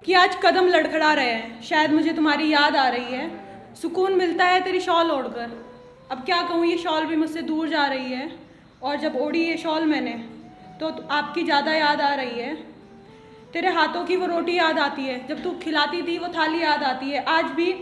कि आज कदम लड़खड़ा रहे हैं, शायद मुझे तुम्हारी याद आ रही है। सुकून मिलता है तेरी शॉल ओढ़कर। अब क्या कहूँ, ये शॉल भी मुझसे दूर जा रही है, और जब ओढ़ी ये शॉल मैंने तो आपकी ज़्यादा याद आ रही है। तेरे हाथों की वो रोटी याद आती है, जब तू खिलाती थी वो थाली याद आती है। आज भी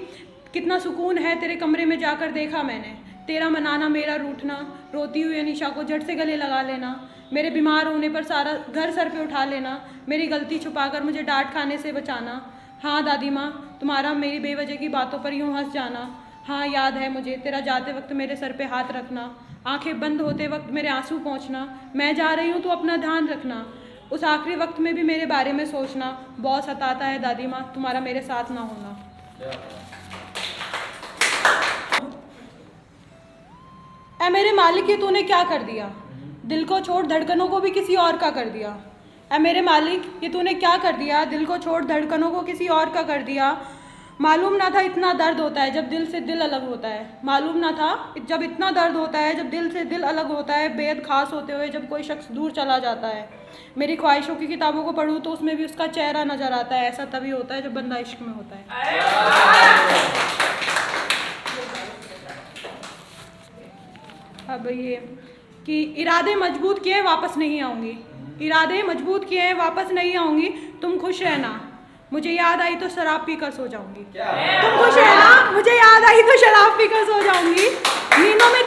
कितना सुकून है तेरे कमरे में जाकर देखा मैंने। तेरा मनाना, मेरा रूठना, रोती हुई अनीशा को झट से गले लगा लेना, मेरे बीमार होने पर सारा घर सर पे उठा लेना, मेरी गलती छुपाकर मुझे डांट खाने से बचाना। हाँ दादी माँ, तुम्हारा मेरी बेवजह की बातों पर यूँ हंस जाना। हाँ याद है मुझे तेरा जाते वक्त मेरे सर पे हाथ रखना, आंखें बंद होते वक्त मेरे आंसू पहुँचना। मैं जा रही हूँ तो अपना ध्यान रखना, उस आखिरी वक्त में भी मेरे बारे में सोचना। बहुत सताता है दादी माँ तुम्हारा मेरे साथ ना होना। ऐ मेरे मालिक, ये तूने क्या कर दिया? दिल को छोड़ धड़कनों को भी किसी और का कर दिया। ऐ मेरे मालिक, ये तूने क्या कर दिया? दिल को छोड़ धड़कनों को किसी और का कर दिया। मालूम ना था इतना दर्द होता है जब दिल से दिल अलग होता है। मालूम ना था जब इतना दर्द होता है जब दिल से दिल अलग होता है। बेहद खास होते हुए जब कोई शख्स दूर चला जाता है। मेरी ख्वाहिशों की किताबों को पढ़ूँ तो उसमें भी उसका चेहरा नजर आता है। ऐसा तभी होता है जब बंदा इश्क में होता है। अब ये कि इरादे मजबूत किए वापस नहीं आऊँगी, इरादे मजबूत किए हैं वापस नहीं आऊँगी। तुम खुश रहना, मुझे याद आई तो शराब पीकर सो जाऊँगी। तुम खुश रहना, मुझे याद आई तो शराब पीकर सो जाऊँगी। नींदों में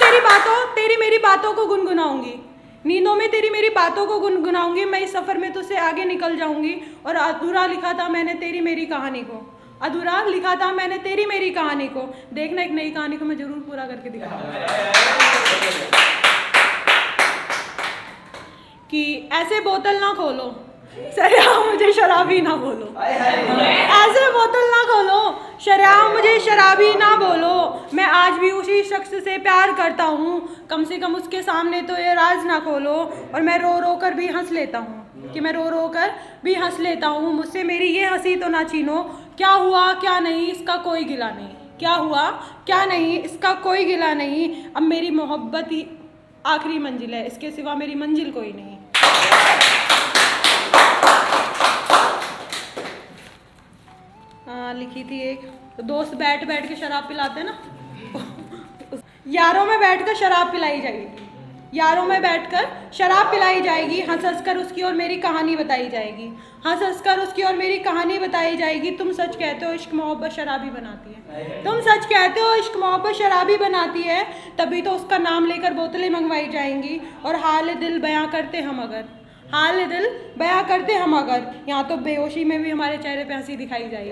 तेरी मेरी बातों को गुनगुनाऊँगी, नींदों में तेरी मेरी बातों को गुनगुनाऊँगी। मैं इस सफ़र में तुझसे आगे निकल जाऊँगी। और अधूरा लिखा था मैंने तेरी मेरी कहानी को, अधूरा लिखा था मैंने तेरी मेरी कहानी को। देखना एक नई कहानी को मैं जरूर पूरा करके दिखाऊंगी। कि ऐसे बोतल ना खोलो शरिया मुझे शराबी ना बोलो, ऐसे बोतल ना खोलो शरिया मुझे शराबी ना बोलो। मैं आज भी उसी शख्स से प्यार करता हूँ, कम से कम उसके सामने तो ये राज ना खोलो। और मैं रो रो कर भी हंस लेता हूँ, कि मैं रो रो कर भी हंस लेता हूँ। मुझसे मेरी ये हंसी तो ना छीनो, क्या हुआ क्या नहीं इसका कोई गिला नहीं, क्या हुआ क्या नहीं इसका कोई गिला नहीं। अब मेरी मोहब्बत ही आखिरी मंजिल है, इसके सिवा मेरी मंजिल कोई नहीं। लिखी थी एक, तो दोस्त बैठ बैठ के शराब पिलाते हैं ना, यारों में बैठकर शराब पिलाई जाएगी, यारों में बैठकर शराब पिलाई जाएगी। हंस हंस कर उसकी और मेरी कहानी बताई जाएगी, हंस हंस कर उसकी और मेरी कहानी बताई जाएगी। तुम सच कहते हो इश्क मोहब्बत शराबी बनाती है, तुम सच कहते हो इश्क मोहब्बत शराबी बनाती है। तभी तो उसका नाम लेकर बोतलें मंगवाई जाएंगी। और हाल दिल बयां करते हम अगर, हाल दिल बयां करते हम अगर, यहाँ तो बेहोशी में भी हमारे चेहरे पे हंसी दिखाई जाएगी।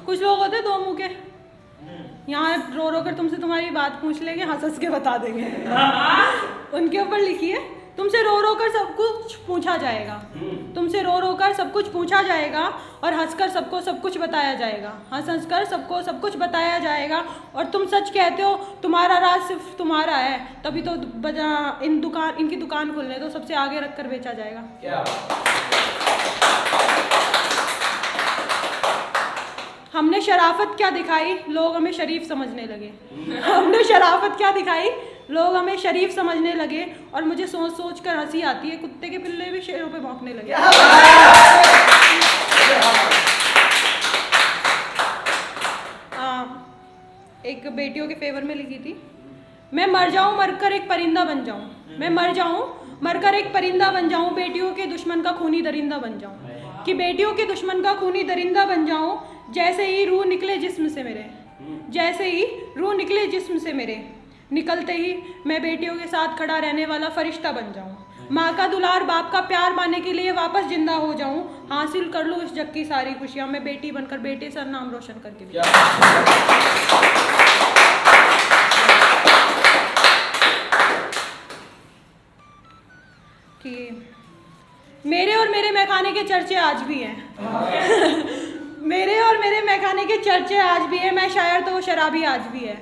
कुछ लोग होते दो मुँह के, यहाँ रो रो कर तुमसे तुम्हारी बात पूछ लेंगे, हंस हंस के बता देंगे। उनके ऊपर लिखिए, तुमसे रो रो कर सब कुछ पूछा जाएगा, तुमसे रो रो कर सब कुछ पूछा जाएगा। और हंसकर सबको सब कुछ बताया जाएगा, हंस हंस कर सबको सब कुछ बताया जाएगा। और तुम सच कहते हो तुम्हारा राज सिर्फ तुम्हारा है, तभी तो इनकी दुकान खुलने तो सबसे आगे रख कर बेचा जाएगा। हमने शराफत क्या दिखाई, लोग हमें शरीफ समझने लगे। हमने शराफत क्या दिखाई, लोग हमें शरीफ समझने लगे। और मुझे सोच सोच कर हंसी आती है, कुत्ते के पिल्ले भी शेरों पे भौंकने लगे। एक बेटियों के फेवर में लिखी थी, मैं मर जाऊं मरकर एक परिंदा बन जाऊं, मैं मर जाऊं मरकर एक परिंदा बन जाऊं, बेटियों के दुश्मन का खूनी दरिंदा बन जाऊं। कि बेटियों के दुश्मन का खूनी दरिंदा बन जाऊं। जैसे ही रूह निकले जिस्म से मेरे, जैसे ही रूह निकले जिस्म से मेरे, निकलते ही मैं बेटियों के साथ खड़ा रहने वाला फरिश्ता बन जाऊं। माँ का दुलार बाप का प्यार पाने के लिए वापस जिंदा हो जाऊं। हासिल कर लूँ इस जग की सारी खुशियाँ, मैं बेटी बनकर बेटे सर नाम रोशन करके भी। कि मेरे और मेरे मैखाने के चर्चे आज भी हैं। मेरे और मेरे मैखाने के चर्चे आज भी है। मैं शायर तो वो शराबी आज भी है,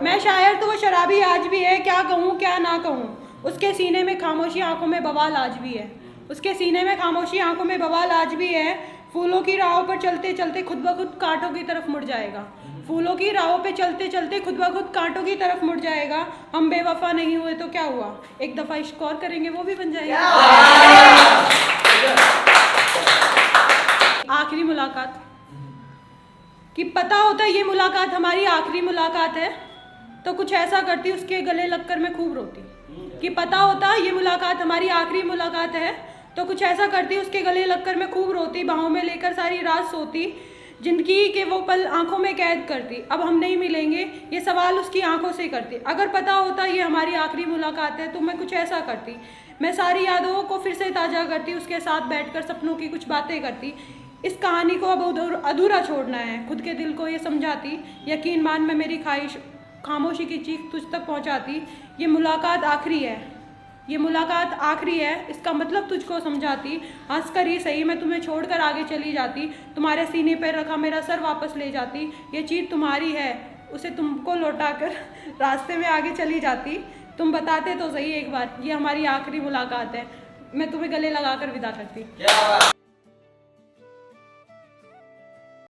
मैं शायर तो वो शराबी आज भी है। क्या कहूँ क्या ना कहूँ, उसके सीने में खामोशी आंखों में बवाल आज भी है, उसके सीने में खामोशी आंखों में बवाल आज भी है। फूलों की राहों पर चलते चलते खुद ब खुद कांटों की तरफ मुड़ जाएगा। फूलों की राहों पे चलते चलते खुद ब खुद कांटों की तरफ मुड़ जाएगा। हम बेवफा नहीं हुए तो क्या हुआ, एक दफ़ा इश्क और करेंगे वो भी बन जाएगा। आखिरी मुलाकात कि पता होता ये मुलाकात हमारी आखिरी मुलाकात है तो कुछ ऐसा करती उसके गले लगकर मैं खूब रोती। कि पता होता ये मुलाकात हमारी आखिरी मुलाकात है तो कुछ ऐसा करती उसके गले लगकर मैं खूब रोती, बाहों में लेकर सारी रात सोती, जिंदगी के वो पल आंखों में कैद करती। अब हम नहीं मिलेंगे ये सवाल उसकी आंखों से करती। अगर पता होता ये हमारी आखिरी मुलाकात है तो मैं कुछ ऐसा करती, मैं सारी यादों को फिर से ताज़ा करती, उसके साथ बैठकर सपनों की कुछ बातें करती। इस कहानी को अब अधूरा छोड़ना है, खुद के दिल को ये समझाती, यकीन मान मैं मेरी ख्वाहिश खामोशी की चीख तुझ तक पहुंचाती। ये मुलाकात आखिरी है, ये मुलाकात आखिरी है, इसका मतलब तुझको समझाती। हंस कर ही सही मैं तुम्हें छोड़कर आगे चली जाती, तुम्हारे सीने पर रखा मेरा सर वापस ले जाती। ये चीज़ तुम्हारी है, उसे तुमको लौटाकर रास्ते में आगे चली जाती। तुम बताते तो सही एक बार ये हमारी आखिरी मुलाकात है, मैं तुम्हें गले लगाकर विदा करती।